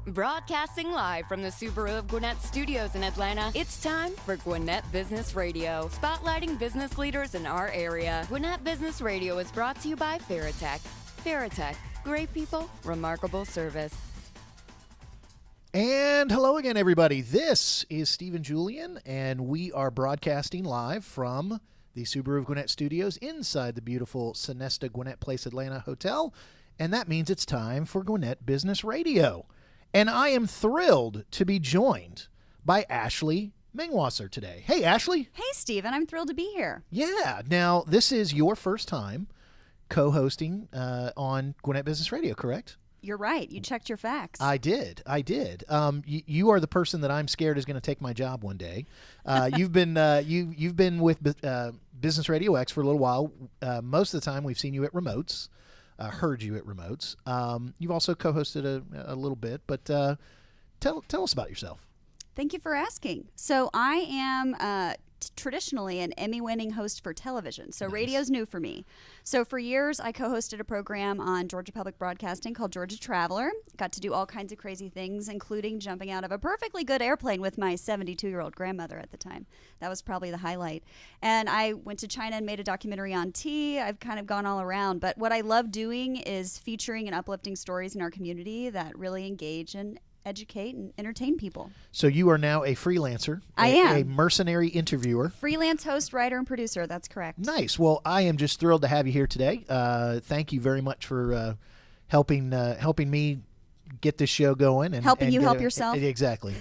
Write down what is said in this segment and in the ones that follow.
Broadcasting live from the Subaru of Gwinnett studios in Atlanta, it's time for Gwinnett Business Radio, spotlighting business leaders in our area. Gwinnett Business Radio is brought to you by Faratech. Faratech, great people, remarkable service. And hello again, everybody. This is Stephen Julian, and we are broadcasting live from the Subaru of Gwinnett studios inside the beautiful Sonesta Gwinnett Place Atlanta Hotel, and that means it's time for Gwinnett Business Radio. And I am thrilled to be joined by Ashley Mengwasser today. Hey, Ashley. Hey, Stephen. I'm thrilled to be here. Yeah. Now, this is your first time co-hosting on Gwinnett Business Radio, correct? You're right. You checked your facts. I did. You are the person that I'm scared is going to take my job one day. You've been with Business Radio X for a little while. Most of the time, we've seen you at remotes. Heard you at remotes. You've also co-hosted a little bit, but tell us about yourself. Thank you for asking. So I am traditionally an Emmy-winning host for television, so radio's new for me. So for years, I co-hosted a program on Georgia Public Broadcasting called Georgia Traveler. Got to do all kinds of crazy things, including jumping out of a perfectly good airplane with my 72-year-old grandmother at the time. That was probably the highlight. And I went to China and made a documentary on tea. I've kind of gone all around. But what I love doing is featuring and uplifting stories in our community that really engage and educate and entertain people. So you are now a freelancer. I am. A mercenary interviewer. Freelance host, writer, and producer. That's correct. Nice. Well, I am just thrilled to have you here today. Thank you very much for helping me get this show going and helping you help yourself. Exactly.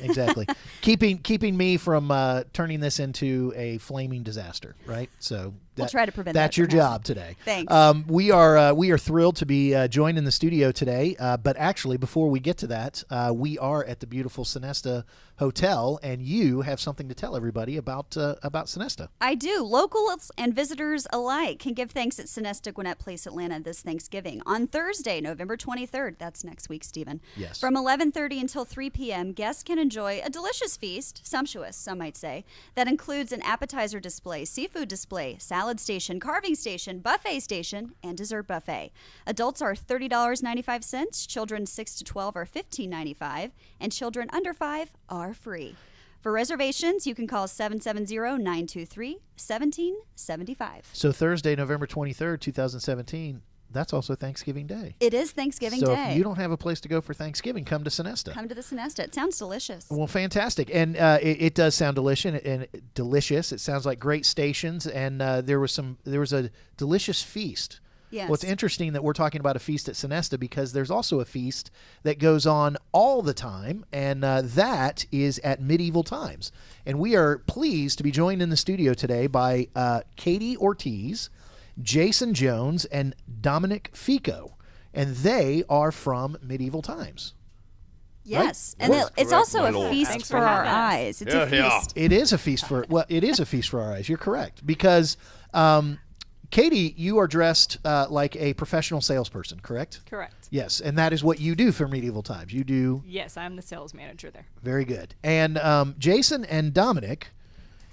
keeping me from turning this into a flaming disaster, right? So we'll try to prevent that. That's your job today. Thanks. We are thrilled to be joined in the studio today. But actually, before we get to that, we are at the beautiful Sonesta Hotel, and you have something to tell everybody about Sonesta. I do. Locals and visitors alike can give thanks at Sonesta Gwinnett Place Atlanta this Thanksgiving on Thursday, November 23rd. That's next week, Stephen. Yes. From 11:30 until 3 p.m., guests can enjoy a delicious feast, sumptuous, some might say, that includes an appetizer display, seafood display, salad station, carving station, buffet station, and dessert buffet. Adults are $30.95, children 6 to 12 are $15.95, and children under 5 are free. For reservations, you can call 770-923-1775. So Thursday, November 23rd, 2017, that's also Thanksgiving Day. It is Thanksgiving Day. So if you don't have a place to go for Thanksgiving, come to Sonesta. Come to the Sonesta. It sounds delicious. Well, fantastic. And it does sound delicious. It sounds like great stations. And there was a delicious feast. Yes. Well, it's interesting that we're talking about a feast at Sonesta because there's also a feast that goes on all the time, and that is at Medieval Times. And we are pleased to be joined in the studio today by Katie Ortiz, Jason Jones, and Dominick Ficco, and they are from Medieval Times. Yes, right? And it's also a feast for our eyes. It's a feast. It is a feast for our eyes. You're correct because Katie, you are dressed like a professional salesperson, correct? Correct. Yes, and that is what you do for Medieval Times. You do. Yes, I'm the sales manager there. Very good. And Jason and Dominick,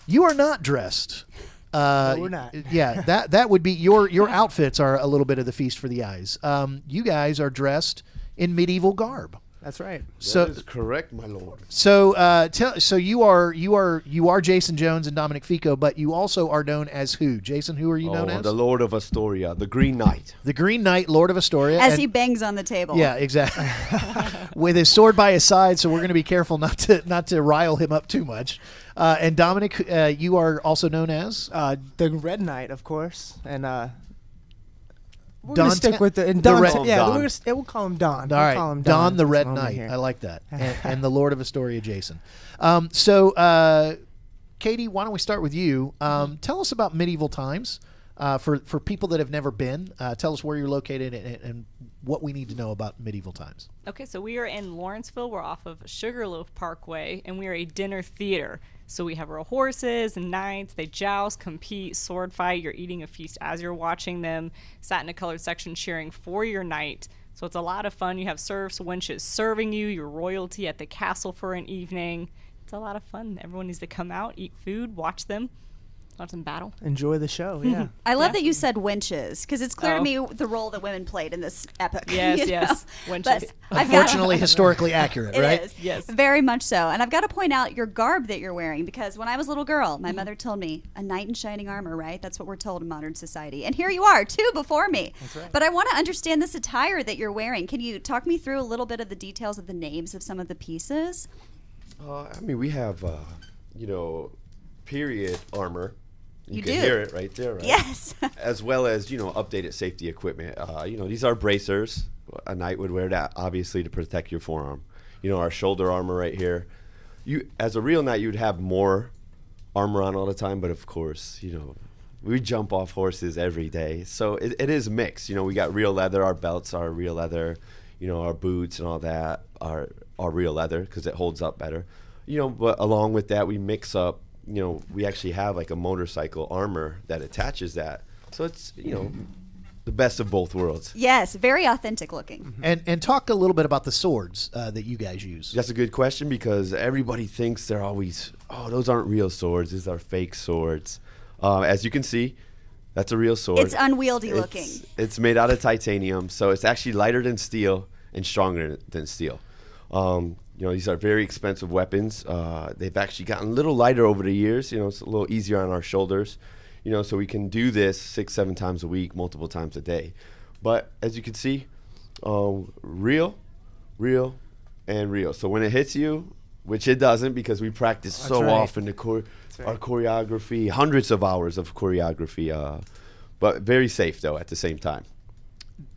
you are not dressed. No, we're not. Yeah, that would be your outfits are a little bit of the feast for the eyes. You guys are dressed in medieval garb. That's right. So that is correct, my lord. So so you are Jason Jones and Dominick Ficco, but you also are known as who? Jason, who are you known as? The Lord of Astoria, the Green Knight. The Green Knight, Lord of Astoria. As he bangs on the table. Yeah, exactly. With his sword by his side, so we're going to be careful not to rile him up too much. And Dominick, you are also known as? The Red Knight, of course. And we're Don going to stick with the... Don. We'll call him Don. All right, call him Don the Red Knight. Knight. I like that. And the Lord of Astoria, Jason. So, Katie, why don't we start with you? Tell us about Medieval Times. For people that have never been, tell us where you're located and what we need to know about Medieval Times. Okay, so we are in Lawrenceville. We're off of Sugarloaf Parkway, and we are a dinner theater. So we have real horses and knights. They joust, compete, sword fight. You're eating a feast as you're watching them. Sat in a colored section cheering for your knight. So it's a lot of fun. You have serfs, wenches serving you, your royalty at the castle for an evening. It's a lot of fun. Everyone needs to come out, eat food, watch them. Lots in battle. Enjoy the show. Yeah. I love that you said winches because it's clear to Oh. me the role that women played in this epic. Yes, you know? yes. Winches. But I've got- Unfortunately, historically accurate, It right? is. Yes. Very much so. And I've got to point out your garb that you're wearing because when I was a little girl, my mother told me a knight in shining armor, right? That's what we're told in modern society. And here you are, two before me. That's right. But I want to understand this attire that you're wearing. Can you talk me through a little bit of the details of the names of some of the pieces? I mean, we have, period armor. You can do. hear it right there, right? Yes. As well as, updated safety equipment. These are bracers. A knight would wear that, obviously, to protect your forearm. Our shoulder armor right here. As a real knight, you'd have more armor on all the time, but of course, we jump off horses every day. So it is mixed. We got real leather. Our belts are real leather. Our boots and all that are real leather because it holds up better. But along with that, we mix up, we actually have like a motorcycle armor that attaches that. So it's, the best of both worlds. Yes, very authentic looking. And talk a little bit about the swords that you guys use. That's a good question because everybody thinks they're always, those aren't real swords. These are fake swords. As you can see, that's a real sword. It's unwieldy looking. It's made out of titanium, so it's actually lighter than steel and stronger than steel. These are very expensive weapons. They've actually gotten a little lighter over the years. It's a little easier on our shoulders. So we can do this 6-7 times a week, multiple times a day. But as you can see, real, and real. So when it hits you, which it doesn't because we practice That's so right. often, our choreography, hundreds of hours of choreography, but very safe though at the same time.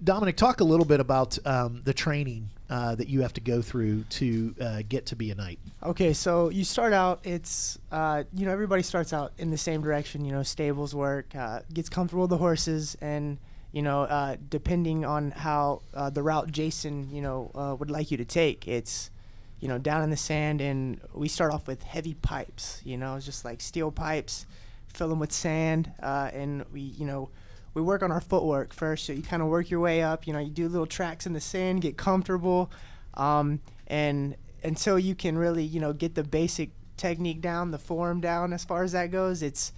Dominick, talk a little bit about the training that you have to go through to get to be a knight. Okay, so you start out, it's, everybody starts out in the same direction, stables work, gets comfortable with the horses, and, depending on how the route Jason, would like you to take, it's, down in the sand, and we start off with heavy pipes, just like steel pipes, fill them with sand, and we work on our footwork first, so you kind of work your way up, you do little tracks in the sand, get comfortable, and until you can really, get the basic technique down, the form down as far as that goes, let's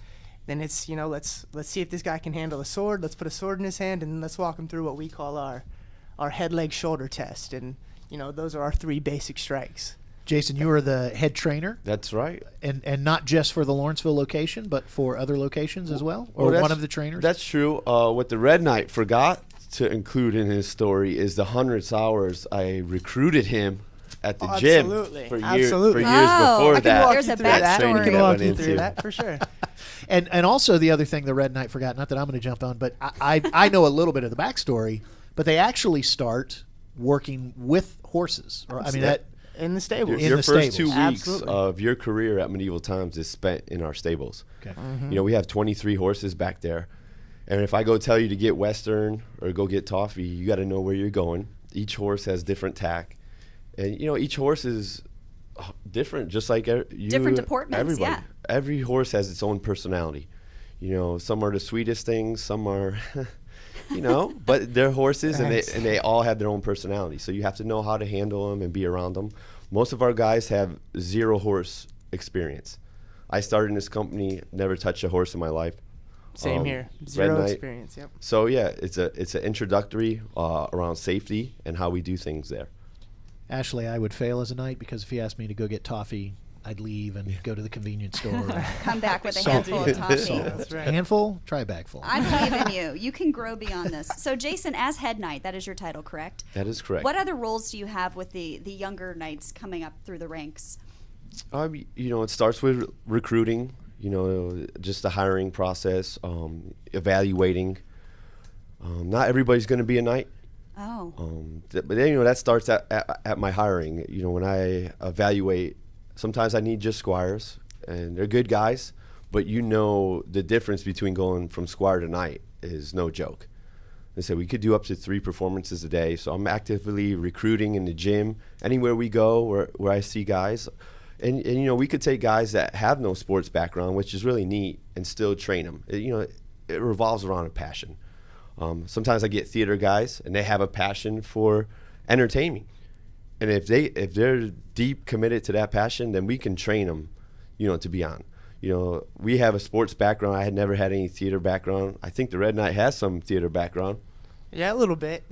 see if this guy can handle a sword, let's put a sword in his hand, and let's walk him through what we call our head, leg, shoulder test, and, those are our 3 basic strikes. Jason, you are the head trainer, That's right. and not just for the Lawrenceville location, but for other locations as well, or Well, one of the trainers. That's true. What the Red Knight forgot to include in his story is the hundreds of hours I recruited him at the gym Absolutely. for years Absolutely. before I can that. walk There's you a through that. training backstory. I can that walk went you through into. that for sure. And also the other thing the Red Knight forgot, not that I'm going to jump on, but I know a little bit of the backstory, but they actually start working with horses. Or I mean that. In the stables. In Your the first stables. 2 weeks Absolutely. of your career at Medieval Times is spent in our stables. Okay. We have 23 horses back there. And if I go tell you to get Western or go get Toffee, you got to know where you're going. Each horse has different tack. And, each horse is different, just like you. Different deportments, everybody. yeah. Every horse has its own personality. Some are the sweetest things, some are, but they're horses and they all have their own personality. So you have to know how to handle them and be around them. Most of our guys have 0 horse experience. I started in this company, never touched a horse in my life. Same here. Red 0 Knight. experience. Yep. So yeah, it's an introductory around safety and how we do things there. Ashley, I would fail as a knight because if he asked me to go get toffee, I'd leave and go to the convenience store. Come back with a Salt. handful of toffee. That's right. Handful, try a bagful. I believe in you. You can grow beyond this. So, Jason, as head knight, that is your title, correct? That is correct. What other roles do you have with the younger knights coming up through the ranks? It starts with recruiting. Just the hiring process, evaluating. Not everybody's going to be a knight. Oh. But then, that starts at my hiring. When I evaluate, sometimes I need just squires, and they're good guys, but the difference between going from squire to knight is no joke. They say we could do up to 3 performances a day, so I'm actively recruiting in the gym, anywhere we go where I see guys. And we could take guys that have no sports background, which is really neat, and still train them. It revolves around a passion. Sometimes I get theater guys, and they have a passion for entertaining. And if they're deep committed to that passion, then we can train them, to be on. we have a sports background. I had never had any theater background. I think the Red Knight has some theater background. Yeah, a little bit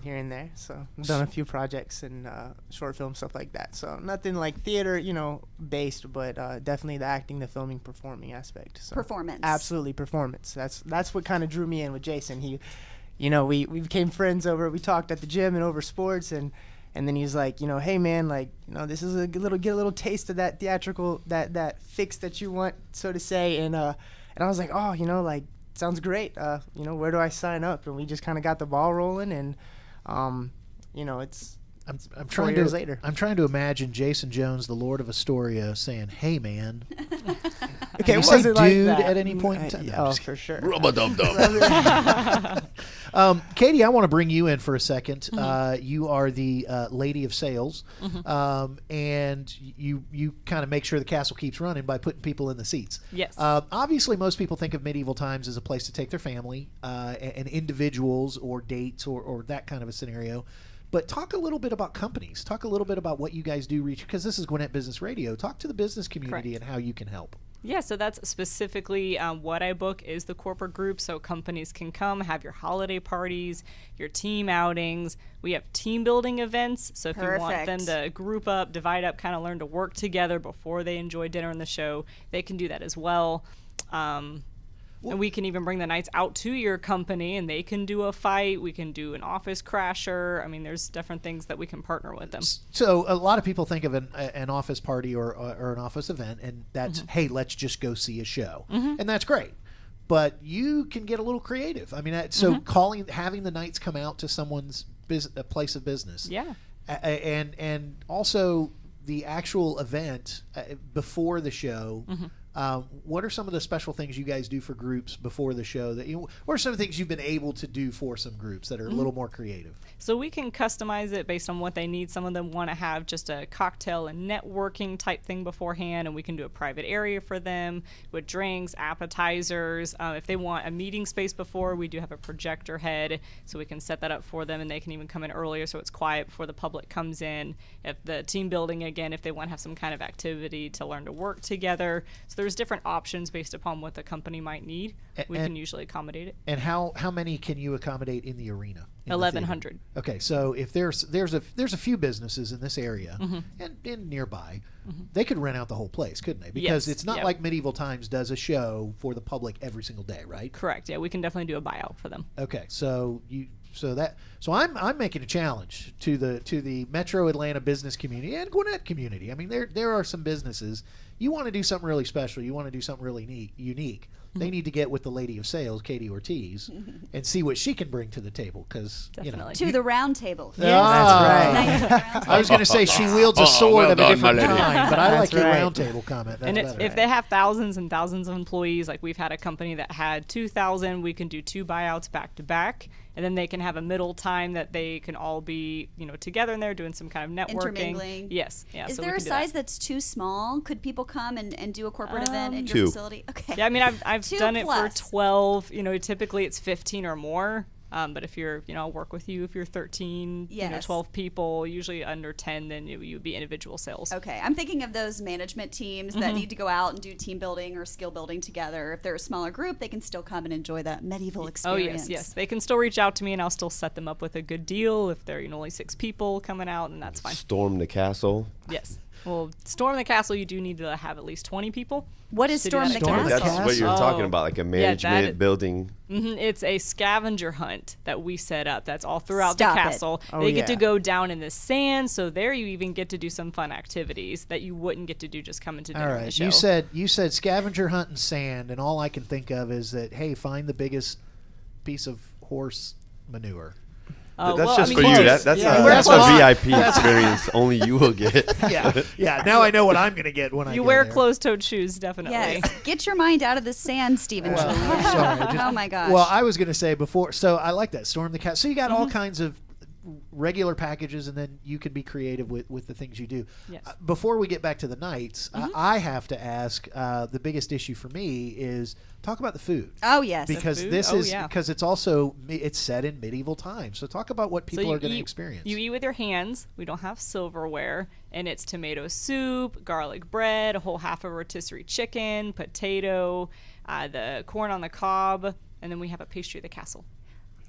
here and there. So I've done a few projects and short film stuff like that. So nothing like theater, based, but definitely the acting, the filming, performing aspect. So Performance. Absolutely, performance. That's what kind of drew me in with Jason. He, we became friends we talked at the gym and over sports, and then he's like, hey man, like, this is get a little taste of that theatrical, that fix that you want, so to say, and I was like, oh, like, sounds great. Where do I sign up? And we just kind of got the ball rolling, and it's I'm 4 trying years to later. I'm trying to imagine Jason Jones, the Lord of Astoria, saying, "Hey man." Okay, Can you it say wasn't like dude that. at any point in time? No, I'm Oh, just for sure. Katie, I want to bring you in for a second. You are the lady of sales, and you kind of make sure the castle keeps running by putting people in the seats. Yes. Obviously, most people think of medieval times as a place to take their family and individuals or dates or that kind of a scenario. But talk a little bit about companies. Talk a little bit about what you guys do, because this is Gwinnett Business Radio. Talk to the business community and how you can help. Yeah, so that's specifically what I book is the corporate group, so companies can come, have your holiday parties, your team outings. We have team building events, so if you want them to group up, divide up, kind of learn to work together before they enjoy dinner and the show, they can do that as well. And we can even bring the Knights out to your company, and they can do a fight. We can do an office crasher. I mean, there's different things that we can partner with them. So a lot of people think of an office party or an office event, and that's, hey, let's just go see a show. And that's great. But you can get a little creative. I mean, having the Knights come out to someone's a place of business. Yeah. And also the actual event before the show. What are some of the special things you guys do for groups before the show? What are some of the things you've been able to do for some groups that are a little more creative? So we can customize it based on what they need. Some of them want to have just a cocktail and networking type thing beforehand, and we can do a private area for them with drinks, appetizers. If they want a meeting space before, we do have a projector head, so we can set that up for them, and they can even come in earlier so it's quiet before the public comes in. If the team building, again, if they want to have some kind of activity to learn to work together. So there's different options based upon what the company might need. We can usually accommodate it. And how many can you accommodate in the arena? 1,100. Okay, so if there's a few businesses in this area and nearby, they could rent out the whole place, couldn't they? Because it's not like Medieval Times does a show for the public every single day, right? Correct. Yeah, we can definitely do a buyout for them. Okay, so I'm making a challenge to the Metro Atlanta business community and Gwinnett community. I mean, there are some businesses. You want to do something really special. You want to do something really unique. They need to get with the lady of sales, Katie Ortiz, and see what she can bring to the table. Because to the round table. Yes. That's right. I was going to say she wields a sword of a different kind, but I like your right. round table comment. That's better. If they have thousands and thousands of employees, like we've had a company that had 2,000, we can do 2 buyouts back to back. And then they can have a middle time that they can all be, together in there doing some kind of networking. Intermingling. Yes. Yeah. Is there a size that's too small? Could people come and do a corporate event at 2. your facility? Okay. Yeah, I mean, I've 2 done it for plus. 12. Typically it's 15 or more. But if you're, I'll work with you if you're 13, 12 people, usually under 10, then you would be individual sales. Okay. I'm thinking of those management teams that need to go out and do team building or skill building together. If they're a smaller group, they can still come and enjoy that medieval experience. Oh, yes. They can still reach out to me and I'll still set them up with a good deal. If they're, only 6 people coming out, and that's fine. Storm the castle. Yes. Well, storm the castle, you do need to have at least 20 people. What is storm the Storm the castle? That's what you're talking about, like a management building. It's a scavenger hunt that we set up. That's all throughout Stop the it. castle. Oh, They get to yeah. go down in the sand, so there you even get to do some fun activities that you wouldn't get to do just coming to dinner All on the right, show. you said scavenger hunt and sand, and all I can think of is that, hey, find the biggest piece of horse manure. That's just for close. you. That's That's a fine. VIP experience only you will get. Yeah. Now I know what I'm going to get when I You go wear there. closed-toed shoes, definitely. Yes. Get your mind out of the sand, Stephen. Well, Julian. I'm sorry. Oh my gosh. Well, I was going to say before, so I like that storm the castle. So you got all kinds of regular packages, and then you can be creative with the things you do. Yes. Before we get back to the nights, I have to ask, the biggest issue for me is talk about the food. Oh, yes. Because food? this Oh, is yeah. because it's set in medieval times. So talk about what people So are going to eat- experience. You eat with your hands. We don't have silverware. And it's tomato soup, garlic bread, a whole half of rotisserie chicken, potato, the corn on the cob, and then we have a pastry of the castle.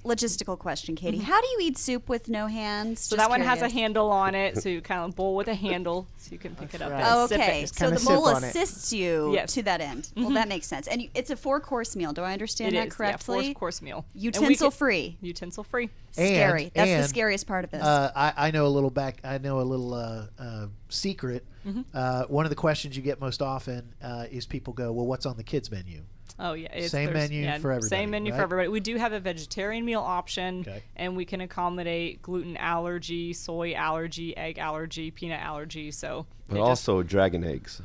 Logistical question, Katie. How do you eat soup with no hands? So Just that one has a curious. handle on it, so you kind of bowl with a handle, so you can pick it up right. and Oh, sip okay. it. Just So kinda the bowl sip on it. assists you Yes. to that end. Well, that makes sense. And it's a 4-course meal. Do I understand It that is, correctly? Yeah, 4-course meal. And we Utensil can- free. Utensil free. Scary. That's the and, scariest part of this. I know a little secret. One of the questions you get most often is people go, well, what's on the kids menu? Oh yeah, Same menu for everybody, Same menu right? for everybody. We do have a vegetarian meal option, Okay. and we can accommodate gluten allergy, soy allergy, egg allergy, peanut allergy. So But they just also dragon eggs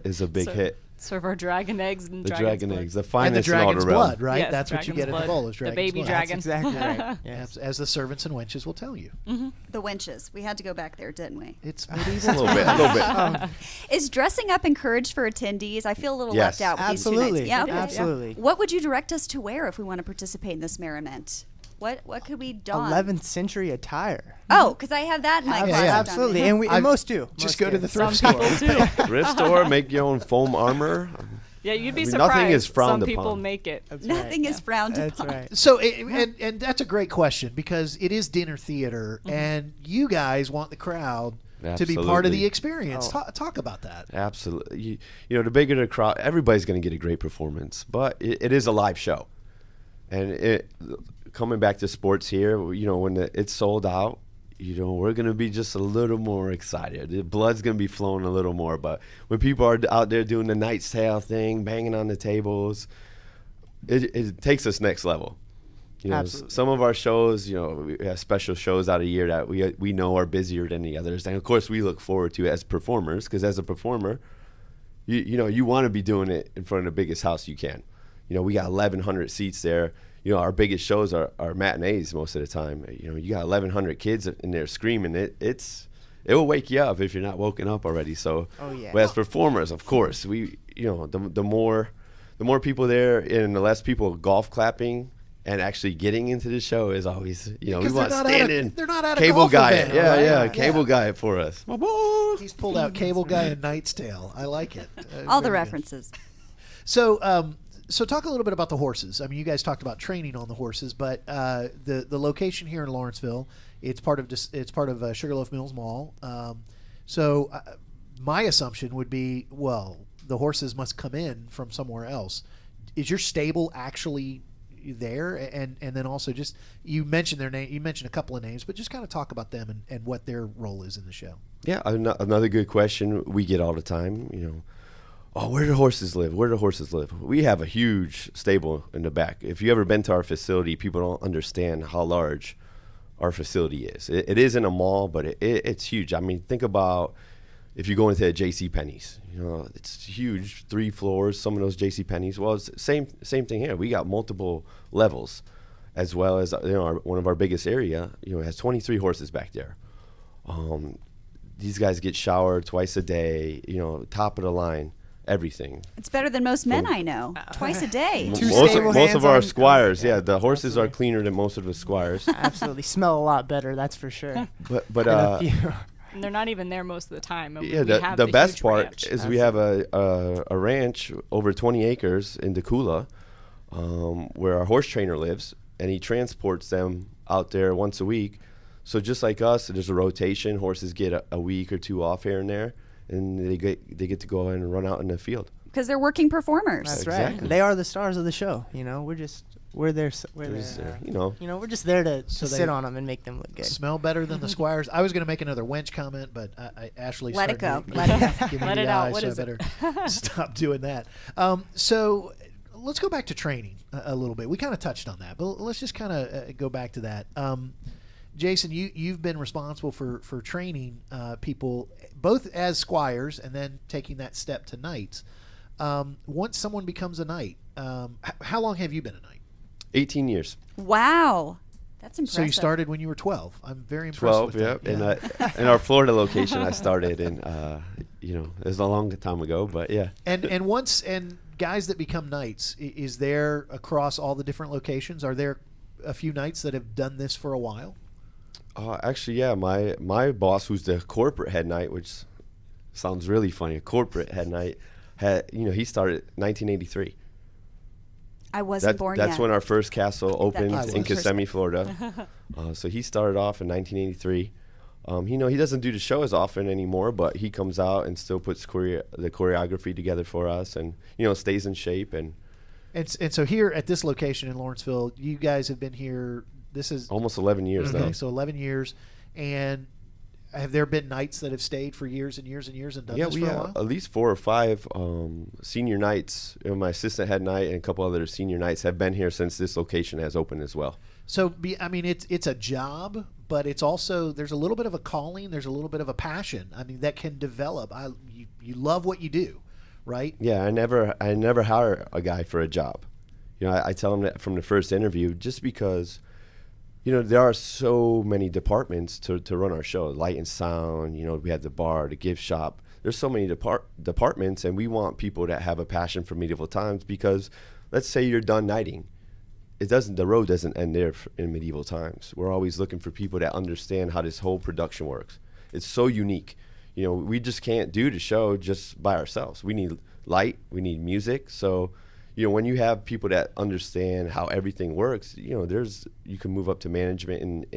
is a big So- hit. serve our dragon eggs and The dragon eggs, the And the finest in all dragon's the realm. blood, right? Yes, That's what you dragon's get in the blood. bowl is The dragon's baby blood. dragon. That's exactly right. Yes. As the servants and wenches will tell you. the winches. We had to go back there, didn't we? It's A medieval. little bit. Is dressing up encouraged for attendees? I feel a little Yes. left out with these 2 Absolutely. nights. Yeah, okay. Absolutely. What would you direct us to wear if we want to participate in this merriment? What could we don? 11th century attire. Oh, because I have that in my Yeah, closet. yeah. Absolutely. Dominick. And most do. Just Most go to do. the thrift Some store. people do. Thrift store, make your own foam armor. Yeah, you'd be I mean, surprised. nothing is frowned Some people upon. make it. That's Nothing right. is frowned That's upon. right. So, and that's a great question because it is dinner theater, and you guys want the crowd to be part of the Absolutely. experience. Oh. Talk about that. Absolutely. You know, the bigger the crowd, everybody's going to get a great performance, but it is a live show. And coming back to sports here, you know, when it's sold out, you know, we're going to be just a little more excited. The blood's going to be flowing a little more. But when people are out there doing the Knight's Tale thing, banging on the tables, it takes us next level. You know, Absolutely. some of our shows, you know, we have special shows out a year that we know are busier than the others. And, of course, we look forward to it as performers because as a performer, you know, you want to be doing it in front of the biggest house you can. You know, we got 1,100 seats there. You know, our biggest shows are matinees most of the time. You know, you got 1,100 kids in there screaming. It will wake you up if you're not woken up already. So, Oh, yeah. but as performers, of course, the more people there and the less people golf clapping and actually getting into the show is always, you know, we Because want they're not at a- standing they're not at a cable golf guy. event, Yeah, right? yeah, Yeah. cable guy for us. He's pulled out Cable Guy and Knight's Tale. I like it. All the Very good. references. So, so talk a little bit about the horses. I mean, you guys talked about training on the horses, but the location here in Lawrenceville, it's part of Sugarloaf Mills Mall. So, my assumption would be, well, the horses must come in from somewhere else. Is your stable actually there? And then also just you mentioned their name. You mentioned a couple of names, but just kind of talk about them and what their role is in the show. Yeah, another good question we get all the time, you know. Oh, where do horses live? Where do horses live? We have a huge stable in the back. If you ever been to our facility, people don't understand how large our facility is. It is in a mall, but it's huge. I mean, think about if you go into a JCPenney's. You know, it's huge, 3 floors, some of those JCPenney's. Well, it's same thing here. We got multiple levels, as well as, you know, one of our biggest area, you know, has 23 horses back there. These guys get showered twice a day, you know, top of the line. Everything. It's better than most men I know. Twice a day. Two Most stable of hands our on- squires, yeah, yeah, the horses are absolutely. cleaner than most of the squires. Absolutely. Smell a lot better, that's for sure. but Than a few. And they're not even there most of the time. And yeah, we have the best huge part ranch. is we have a ranch over 20 acres in Decula, where our horse trainer lives, and he transports them out there once a week. So just like us, there's a rotation. Horses get a week or 2 off here and there, and they get to go and run out in the field. Because they're working performers. That's Exactly. right. They are the stars of the show. You know, we're there. There's, you know, We're just there to So sit they on them and make them look good. Smell better than the squires. I was going to make another wench comment, but Ashley Let it started go. to Let it give me Let the it out. eye, What so is I it? better stop doing that. So let's go back to training a little bit. We kind of touched on that, but let's just kind of go back to that. Jason, you've been responsible for training people both as squires and then taking that step to knights. Once someone becomes a knight, how long have you been a knight? 18 years. Wow. That's impressive. So you started when you were 12. I'm very impressed 12, with yeah. that. In our Florida location, I started in, it was a long time ago, but yeah. And guys that become knights, is there across all the different locations? Are there a few knights that have done this for a while? Actually, yeah. My boss, who's the corporate head knight, which sounds really funny, a corporate head knight, he started 1983. I wasn't born yet. That's when our first castle opened in First. Kissimmee, Florida. So he started off in 1983. He doesn't do the show as often anymore, but he comes out and still puts the choreography together for us, and stays in shape. And so here at this location in Lawrenceville, you guys have been here. This is almost 11 years now. So 11 years, and have there been knights that have stayed for years and years and years and done this for a while? At least 4 or 5 senior knights. My assistant head knight and a couple other senior knights have been here since this location has opened as well. So, it's a job, but it's also, there's a little bit of a calling, there's a little bit of a passion. That can develop. You love what you do, right? Yeah, I never hire a guy for a job. I tell him that from the first interview, just because there are so many departments to run our show. Light and sound, we have the bar, the gift shop. There's so many departments, and we want people that have a passion for medieval times, because let's say you're done knighting. The road doesn't end there in medieval times. We're always looking for people that understand how this whole production works. It's so unique. We just can't do the show just by ourselves. We need light, we need music. So when you have people that understand how everything works, you can move up to management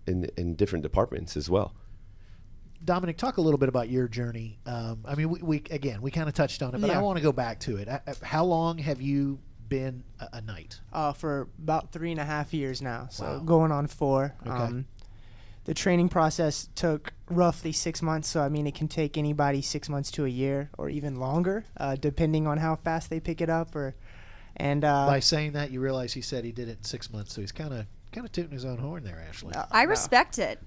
in different departments as well. Dominick, talk a little bit about your journey. We kind of touched on it, but I want to go back to it. How long have you been a knight? For about 3.5 years now, so Wow. going on 4. Okay. The training process took roughly 6 months, so it can take anybody 6 months to a year or even longer, depending on how fast they pick it up. By saying that, you realize he said he did it in 6 months, so he's kind of tooting his own horn there, Ashley. I respect it.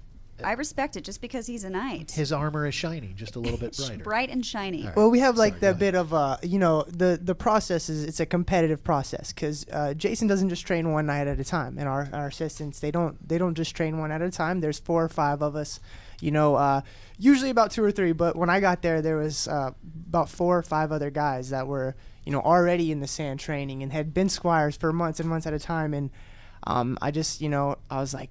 I respect it just because he's a knight. His armor is shining just a little bit brighter. Bright and shiny. All right. Well, we have Sorry, that go bit of the process it's a competitive process, because Jason doesn't just train one night at a time, and our assistants they don't just train one at a time. There's 4 or 5 of us, usually about 2 or 3. But when I got there was about 4 or 5 other guys that were already in the sand training and had been squires for months and months at a time. And I just I was like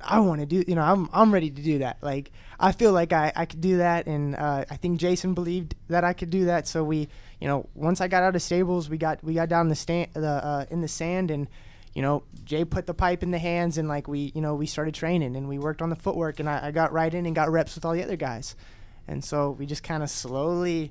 I want to do, I'm ready to do that. Like, I feel like I could do that. And I think Jason believed that I could do that. So we, once I got out of stables, we got down in the sand, and, Jay put the pipe in the hands, and we started training, and we worked on the footwork, and I got right in and got reps with all the other guys. And so we just kind of slowly,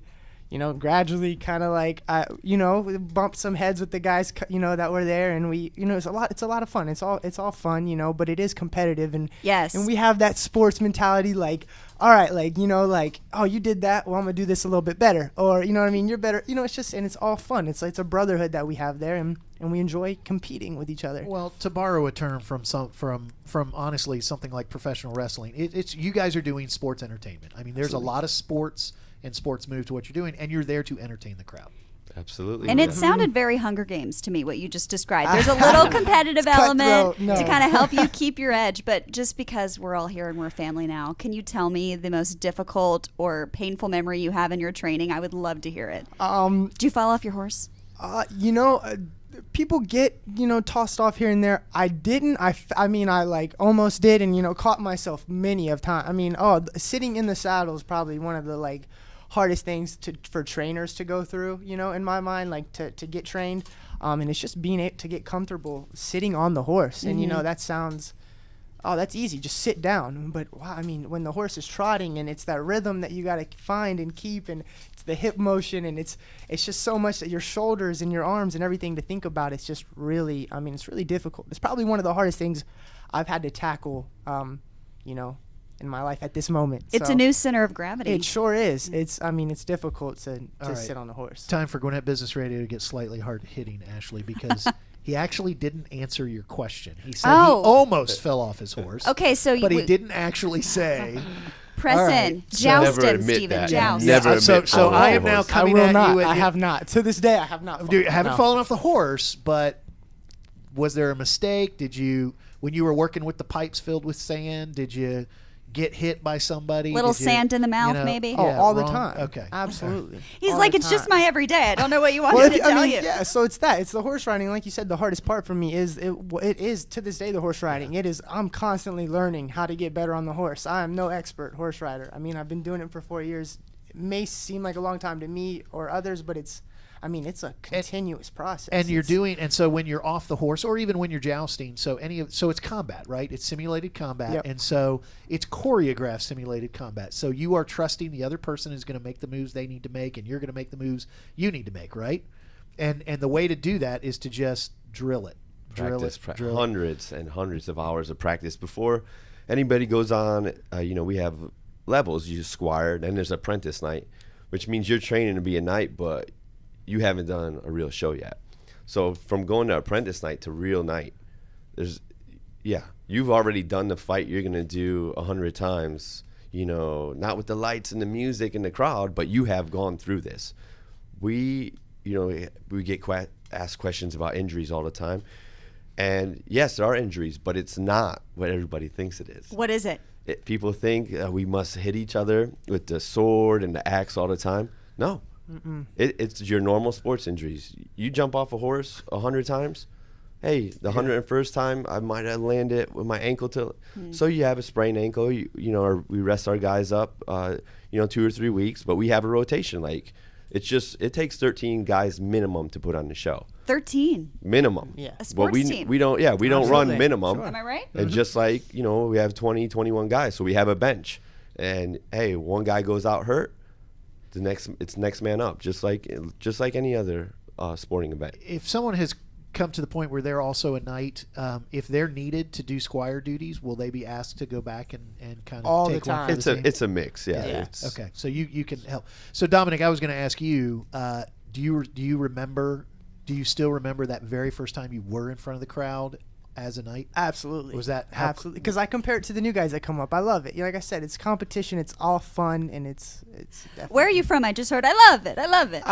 gradually kind of bumped some heads with the guys, that were there. And we, it's a lot of fun. It's all fun, but it is competitive. And Yes. And we have that sports mentality, like, all right, oh, you did that. Well, I'm going to do this a little bit better. Or, you're better. It's just, and it's all fun. It's a brotherhood that we have there, and we enjoy competing with each other. Well, to borrow a term from honestly something like professional wrestling, it's you guys are doing sports entertainment. There's Absolutely. a lot of sports and sports move to what you're doing, and you're there to entertain the crowd. Absolutely. And it sounded very Hunger Games to me, what you just described. There's a little competitive element to kind of help you keep your edge. But just because we're all here and we're a family now, can you tell me the most difficult or painful memory you have in your training? I would love to hear it. Did you fall off your horse? People get, tossed off here and there. I didn't. I almost did, and, caught myself many of times. Sitting in the saddle is probably one of the, hardest things for trainers to go through, in my mind, to get trained. And it's just being able to get comfortable sitting on the horse. Mm-hmm. And, that sounds, that's easy. Just sit down. But, wow, when the horse is trotting, and it's that rhythm that you got to find and keep, and it's the hip motion, and it's just so much that your shoulders and your arms and everything to think about. It's just really, it's really difficult. It's probably one of the hardest things I've had to tackle, in my life at this moment. It's a new center of gravity. It sure is. It's difficult to right. sit on the horse. Time for Gwinnett Business Radio to get slightly hard-hitting, Ashley, because he actually didn't answer your question. He said he almost fell off his horse. Okay, so but he didn't actually say. Press All in. right. Joust Never in, admit Stephen. that. Joust. Never admit So falling I off am the now horse. coming I will at not. you. I have not. To this day, I have not. Dude, fallen. haven't No. fallen off the horse, but was there a mistake? Did you, when you were working with the pipes filled with sand, did you get hit by somebody? Little Did you, sand in the mouth, you know, maybe? Oh, yeah, all the wrong? time. Okay. Absolutely. He's All like, the it's just time. my everyday. I don't know what you want Well, me to tell you. yeah, so it's that. It's the horse riding. Like you said, the hardest part for me is it is to this day the horse riding. It is. I'm constantly learning how to get better on the horse. I am no expert horse rider. I mean, I've been doing it for 4 years. It may seem like a long time to me or others, but it's a continuous process. And you're doing, and so when you're off the horse, or even when you're jousting, so it's combat, right? It's simulated combat, Yep. and so it's choreographed simulated combat. So you are trusting the other person is going to make the moves they need to make, and you're going to make the moves you need to make, right? And the way to do that is to just drill it, drill hundreds and hundreds of hours of practice before anybody goes on. We have levels. You squire, then there's apprentice night, which means you're training to be a knight, but you haven't done a real show yet. So from going to apprentice night to real night, you've already done the fight you're going to do 100 times, not with the lights and the music and the crowd, but you have gone through this. We get asked questions about injuries all the time. And yes, there are injuries, but it's not what everybody thinks it is. What is it? People think we must hit each other with the sword and the axe all the time. No. It's your normal sports injuries. You jump off a horse 100 times. Hey, the 101st time I might have landed with my ankle so you have a sprained ankle. Or we rest our guys up 2 or 3 weeks, but we have a rotation. Like it takes 13 guys minimum to put on the show. 13 minimum. Yeah. A But sports team. we don't run minimum. Sure. Am I right? And just like, we have 20, 21 guys, so we have a bench. And hey, one guy goes out hurt, it's next man up, just like any other sporting event. If someone has come to the point where they're also a knight, if they're needed to do squire duties, will they be asked to go back and kind of All take the one time. for the team? It's a mix, yeah. Yeah. Okay, so you can help. So Dominick, I was going to ask you, do you still remember that very first time you were in front of the crowd as a knight? Absolutely. Was that absolutely? Because I compare it to the new guys that come up. I love it. Like I said, it's competition. It's all fun, and it's. Where are you from? I just heard. I love it. I love it.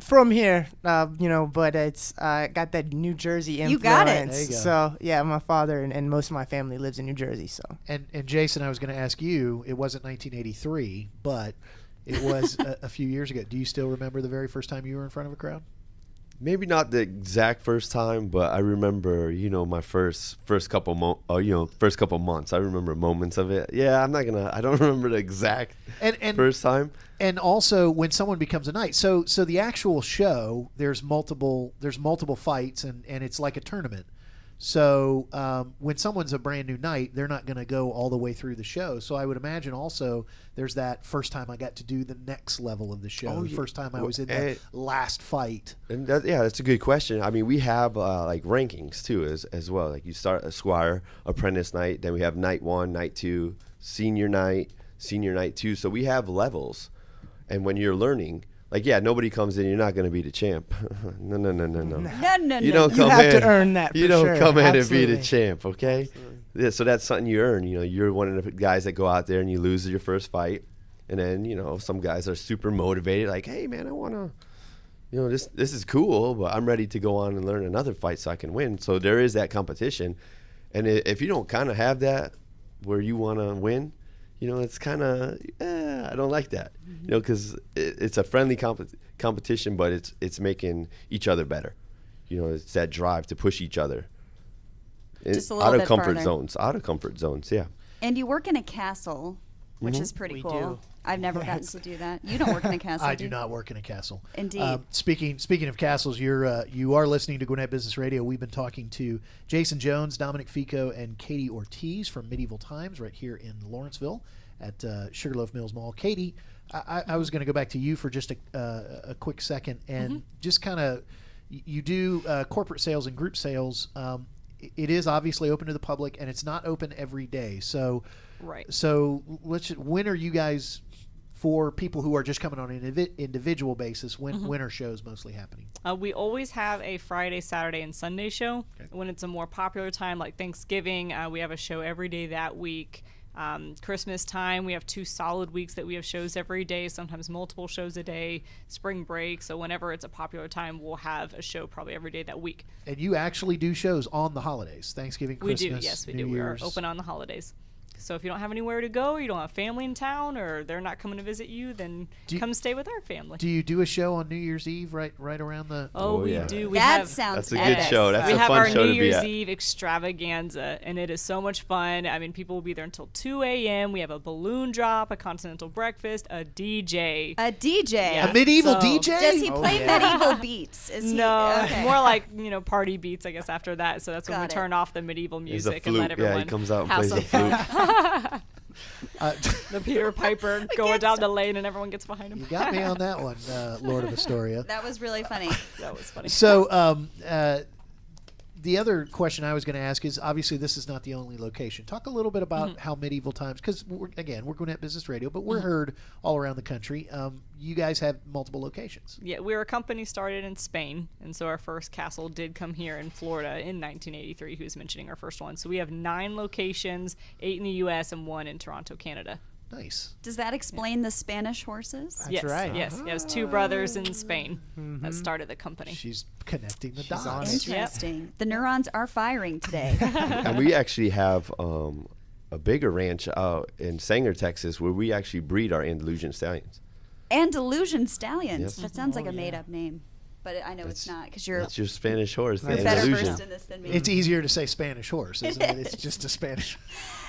From here, but it's got that New Jersey influence. You got it. There you go. So yeah, my father and most of my family lives in New Jersey. So And Jason, I was going to ask you. It wasn't 1983, but it was a few years ago. Do you still remember the very first time you were in front of a crowd? Maybe not the exact first time, but I remember, my first couple months. I remember moments of it. Yeah, I don't remember the exact first time. And also when someone becomes a knight. So the actual show, there's multiple fights and it's like a tournament. So when someone's a brand new knight, they're not going to go all the way through the show. So I would imagine also there's that first time I got to do the next level of the show. The first time I was in the last fight. And that's a good question. I mean, we have like rankings too as well. Like you start a squire, apprentice knight, then we have knight 1, knight 2, senior knight 2. So we have levels. And when you're learning, nobody comes in. You're not going to be the champ. No. No. You don't you come have in. to earn that. You for don't sure. come in Absolutely. and be the champ. Okay. Absolutely. Yeah, so that's something you earn. You're one of the guys that go out there and you lose your first fight, and then some guys are super motivated. Like, hey man, I want to. This is cool, but I'm ready to go on and learn another fight so I can win. So there is that competition, and if you don't kind of have that where you want to win. It's kind of, I don't like that, because it's a friendly competition, but it's making each other better. It's that drive to push each other. Just a little bit farther. Out of comfort zones, yeah. And you work in a castle, which is pretty We cool. do. I've never gotten to do that. You don't work in a castle. I do not work in a castle. Indeed. Speaking of castles, you are listening to Gwinnett Business Radio. We've been talking to Jason Jones, Dominick Ficco, and Katie Ortiz from Medieval Times right here in Lawrenceville at Sugarloaf Mills Mall. Katie, I was going to go back to you for just a quick second and just kind of you do corporate sales and group sales. It is obviously open to the public, and it's not open every day. So, Right. So when are you guys, for people who are just coming on an individual basis, when are shows mostly happening? We always have a Friday, Saturday, and Sunday show. Okay. When it's a more popular time like Thanksgiving, we have a show every day that week. Christmas time, we have 2 solid weeks that we have shows every day, sometimes multiple shows a day. Spring break, so whenever it's a popular time, we'll have a show probably every day that week. And you actually do shows on the holidays, Thanksgiving, Christmas, We do, yes, we New do. Year's. We are open on the holidays. So if you don't have anywhere to go, you don't have family in town, or they're not coming to visit you, then come stay with our family. Do you do a show on New Year's Eve right around the... Oh, we yeah. do. We That have, sounds That's a epic. good show. That's we a have fun our show New to be Year's at. Eve extravaganza, and it is so much fun. I mean, people will be there until 2 a.m. We have a balloon drop, a continental breakfast, a DJ. A DJ. Yeah. A medieval So- DJ? Does he play medieval beats? Is he, No, okay. more like, party beats, I guess, after that. So that's when Got we it. turn off the medieval He's a music and let flute. everyone Yeah, he comes out and have plays some the flute. fun. Uh, The Peter Piper going down the lane and everyone gets behind you him. got me on that one, Lord of Astoria. That was really funny. That was funny. So the other question I was going to ask is, obviously this is not the only location. Talk a little bit about how medieval times, because we're Gwinnett Business Radio, but we're heard all around the country. You guys have multiple locations. Yeah, we're a company started in Spain, and so our first castle did come here in Florida in 1983. He was mentioning our first one. So we have 9 locations, 8 in the U.S. and 1 in Toronto, Canada. Nice. Does that explain the Spanish horses? That's yes, right. yes. He has 2 brothers in Spain that started the company. She's connecting the She's on dots. it. Interesting. The neurons are firing today. And we actually have a bigger ranch out in Sanger, Texas, where we actually breed our Andalusian stallions. Andalusian stallions. Yes. That sounds like a made-up name, but I know it's not because you're That's your Spanish horse, the That's better Andalusian. versed in this than me. It's easier to say Spanish horse, isn't it? It's just a Spanish.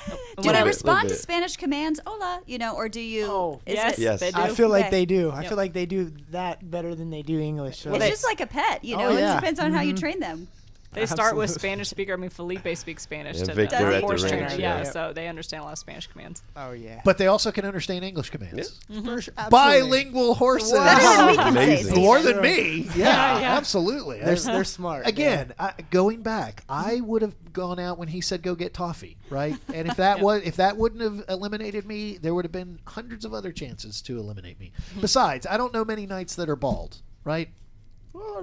Do Little they bit, respond little to bit. Spanish commands, hola, or do you? Oh, is yes, it- Yes. they do. I feel like Okay. they do. I Yep. feel like they do that better than they do English. So It's just like a pet, Oh, It yeah. depends on how you train them. They start with Absolutely. Spanish speaker. I mean, Felipe speaks Spanish Yeah, to Victor at the the horse ranch, trainer. yeah. Yeah, so they understand a lot of Spanish commands. oh yeah. But they also can understand English commands. Absolutely. Bilingual horses. Better than we can say. Amazing. Stephen. More than me. Yeah, Yeah. absolutely. They're smart. Again, going back, I would have gone out when he said go get toffee, right? And if that wouldn't have eliminated me, there would have been hundreds of other chances to eliminate me. Besides, I don't know many knights that are bald, right?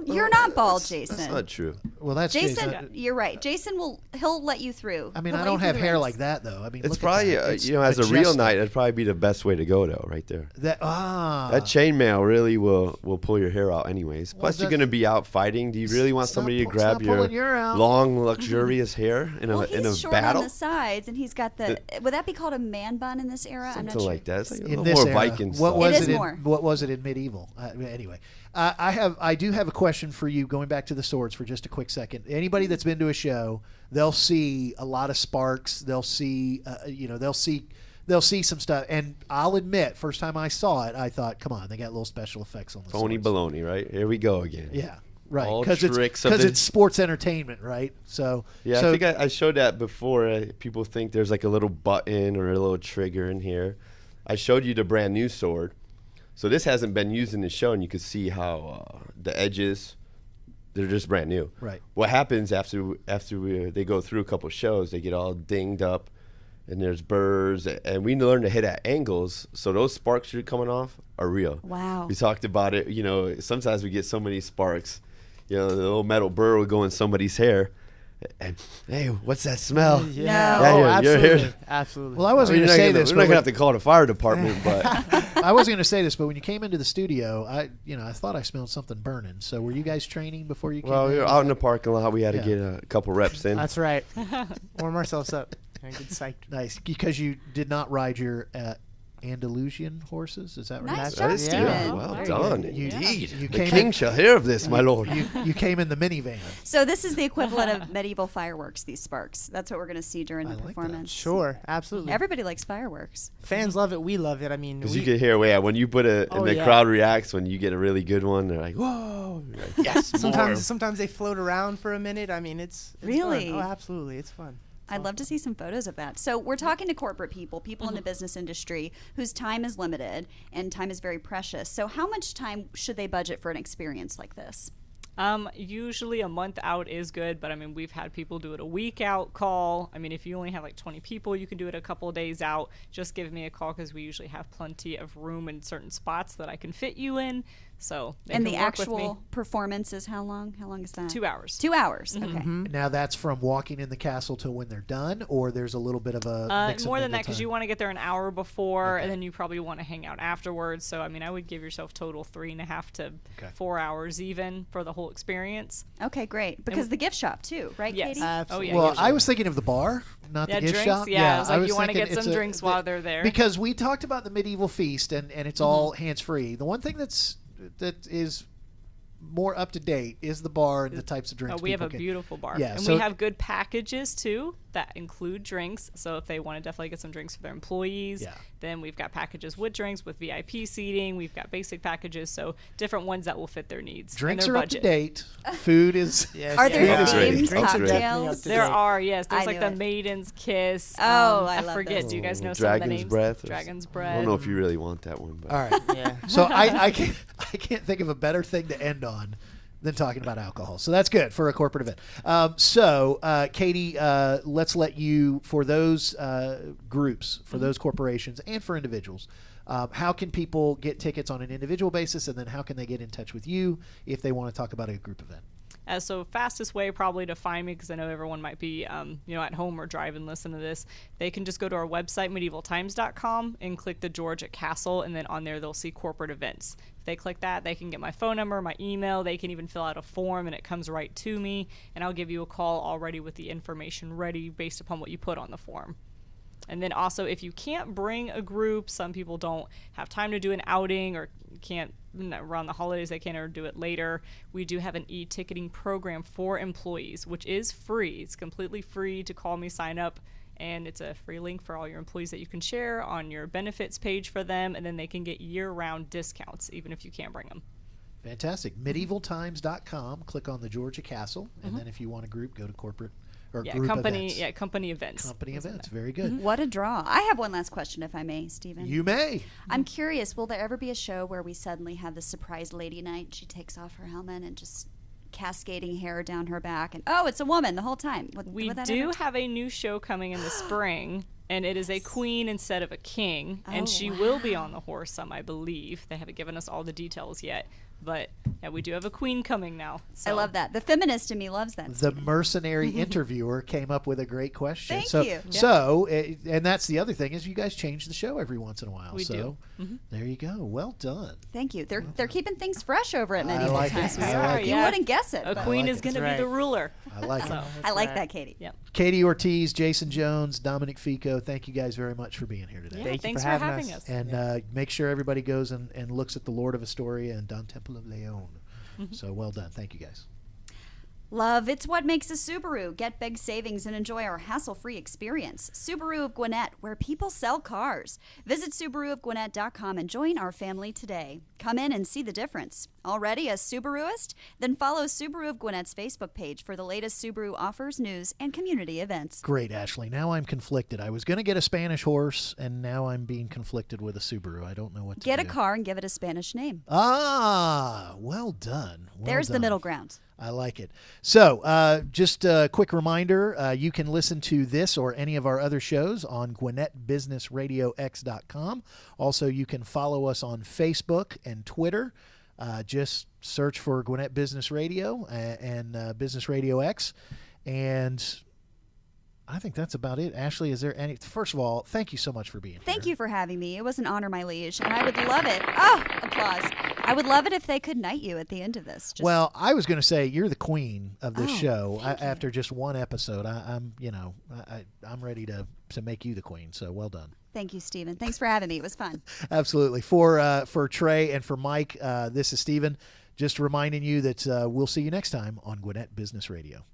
You're not bald, Jason. That's not true. Well, that's Jason, you're right. Jason he'll let you through. I mean, He'll I let you don't thee have the hair ranks. like that, though. I mean, It's look probably, at that. It's as a real majestic. knight, that'd probably be the best way to go, though, right there. That That chainmail really will pull your hair out anyways. Well, Plus, you're that- going to be out fighting. Do you really want It's not somebody to pull- it's grab not your pulling your out. long, luxurious hair in Well, a he's short battle? on the sides, and he's got the. Would that be called a man bun in this era? I'm not Something sure. like that. It's like a in little this more era, Viking what style. was It is it? more. What was it in medieval? Anyway, I do have a question for you. Going back to the swords for just a quick second. Anybody that's been to a show, they'll see a lot of sparks. They'll see, they'll see some stuff. And I'll admit, first time I saw it, I thought, come on, they got little special effects on the Phony swords. baloney, right? Here we go again. Yeah, right. All Because tricks of the- it's sports entertainment, right? So Yeah, so I think I showed that before. People think there's like a little button or a little trigger in here. I showed you the brand new sword. So this hasn't been used in the show, and you can see how the edges, they're just brand new. Right. What happens after they go through a couple shows, they get all dinged up, and there's burrs, and we learn to hit at angles, so those sparks you're coming off are real. Wow. We talked about it. Sometimes we get so many sparks. The little metal burr will go in somebody's hair, and hey, what's that smell? Yeah. No. Yeah, Oh, you're absolutely. here. Absolutely. Well, I wasn't We're going to not say gonna- this. We're but not gonna have to call the fire department, but I wasn't going to say this, but when you came into the studio, I thought I smelled something burning. So were you guys training before you came? well, in? we were out in the parking lot. We had Yeah. to get a couple reps in. That's right. Warm ourselves up. And get psyched. Nice, because you did not ride your Andalusian horses. Is that right? Nice That job, is Stephen. good. Well Very done, good. indeed. You the came king in- shall hear of this, my lord. You came in the minivan. So this is the equivalent of medieval fireworks. These sparks. That's what we're going to see during I the like that. performance. Sure. Absolutely. Everybody likes fireworks. Fans love it. We love it. I mean, Because you can hear, when you put and Oh, the yeah. crowd reacts when you get a really good one. They're like, whoa! You're like, yes, more. sometimes they float around for a minute. I mean, it's Really? fun. Oh, absolutely. It's fun. I'd love to see some photos of that. So we're talking to corporate people in the business industry whose time is limited and time is very precious. So how much time should they budget for an experience like this? Usually a month out is good, but I mean, we've had people do it a week out call. I mean, if you only have like 20 people, you can do it a couple of days out. Just give me a call because we usually have plenty of room in certain spots that I can fit you in. So they And can the work with me. actual performance is how long? How long is that? 2 hours. 2 hours. Okay. Now that's from walking in the castle to when they're done, or there's a little bit of a mix More and than that, mingle because time? you want to get there an hour before, Okay. and then you probably want to hang out afterwards. So, I mean, I would give yourself total 3.5 to Okay. 4 hours even for the whole experience. Okay, great. Because the gift shop too, right, Yes. Katie? Absolutely. Oh, yeah. Well, gift I shop. was thinking of the bar, not Yeah, the gift drinks. shop. Yeah, I was like, you wanna thinking get some it's drinks while they're there. Because we talked about the medieval feast, and it's all hands free. The one thing that is more up to date is the bar and the types of drinks. We have people a can- beautiful bar. Yeah, and so- we have good packages too that include drinks. So if they want to definitely get some drinks for their employees, Yeah. then we've got packages with drinks, with VIP seating. We've got basic packages, so different ones that will fit their needs. Drinks and are their up to budget. date. Food is. Yes, Are there Yeah. themed Drinks are definitely cocktails? up to There date. are, yes. There's I like knew the it. Maiden's Kiss. Oh, I love forget. those. Do you guys know some of the Dragon's names? Breath. Dragon's I Breath. don't know if you really want that one, but All right. Yeah. So I can't think of a better thing to end on than talking about alcohol. So that's good for a corporate event. Katie, let's let you, for those groups, for those corporations, and for individuals, how can people get tickets on an individual basis, and then how can they get in touch with you if they want to talk about a group event? So fastest way probably to find me, because I know everyone might be at home or drive and listen to this, they can just go to our website, medievaltimes.com, and click the Georgia Castle, and then on there they'll see corporate events. If they click that, they can get my phone number, my email, they can even fill out a form, and it comes right to me, and I'll give you a call already with the information ready based upon what you put on the form. And then also, if you can't bring a group, some people don't have time to do an outing or can't around the holidays, they can't or do it later. We do have an e-ticketing program for employees, which is free. It's completely free to call me, sign up, and it's a free link for all your employees that you can share on your benefits page for them, and then they can get year-round discounts even if you can't bring them. Fantastic. Medievaltimes.com. Click on the Georgia Castle, and then if you want a group, go to corporate or group company events. company events. Company is in events. there. Very good. What a draw. I have one last question, if I may, Stephen. You may. I'm curious, will there ever be a show where we suddenly have the surprise lady night? She takes off her helmet and just cascading hair down her back, and oh, it's a woman the whole time. We Would that do ever have a new show coming in the spring, and it is a queen instead of a king, Oh, and she will be on the horse I believe. They haven't given us all the details yet, but yeah, we do have a queen coming now. I So. love that. The feminist in me loves that. The mercenary interviewer came up with a great question. Thank so, you. So, and that's the other thing is you guys change the show every once in a while. We so do. there you go. Well done. Thank you. They're keeping things fresh over at I Medieval like it. Times. I like You it. wouldn't guess it. A but queen like is it. going to That's be the right. ruler. I like it. I like right. that, Katie. Yep. Katie Ortiz, Jason Jones, Dominick Ficco, thank you guys very much for being here today. Yeah, Thank you thanks for for having having us. us. And make sure everybody goes and looks at the Lord of Astoria and Don Temple of Leon. So well done. Thank you guys. Love, it's what makes a Subaru. Get big savings and enjoy our hassle-free experience. Subaru of Gwinnett, where people sell cars. Visit SubaruofGwinnett.com and join our family today. Come in and see the difference. Already a Subaruist? Then follow Subaru of Gwinnett's Facebook page for the latest Subaru offers, news, and community events. Great, Ashley. Now I'm conflicted. I was going to get a Spanish horse, and now I'm being conflicted with a Subaru. I don't know what to Get do. a car and give it a Spanish name. Ah, well done. Well There's the done. middle ground. I like it. So, just a quick reminder, you can listen to this or any of our other shows on GwinnettBusinessRadioX.com. Also, you can follow us on Facebook and Twitter. Just search for Gwinnett Business Radio and Business Radio X. And I think that's about it. Ashley, is there any... First of all, thank you so much for being here. Thank you for having me. It was an honor, my liege. And I would love it. Oh, applause. I would love it if they could knight you at the end of this. Just, Well, I was going to say you're the queen of this Oh, show. thank you. After just one episode, I'm ready to make you the queen. So well done. Thank you, Stephen. Thanks for having me. It was fun. Absolutely. For Trey and for Mike, this is Stephen. Just reminding you that we'll see you next time on Gwinnett Business Radio.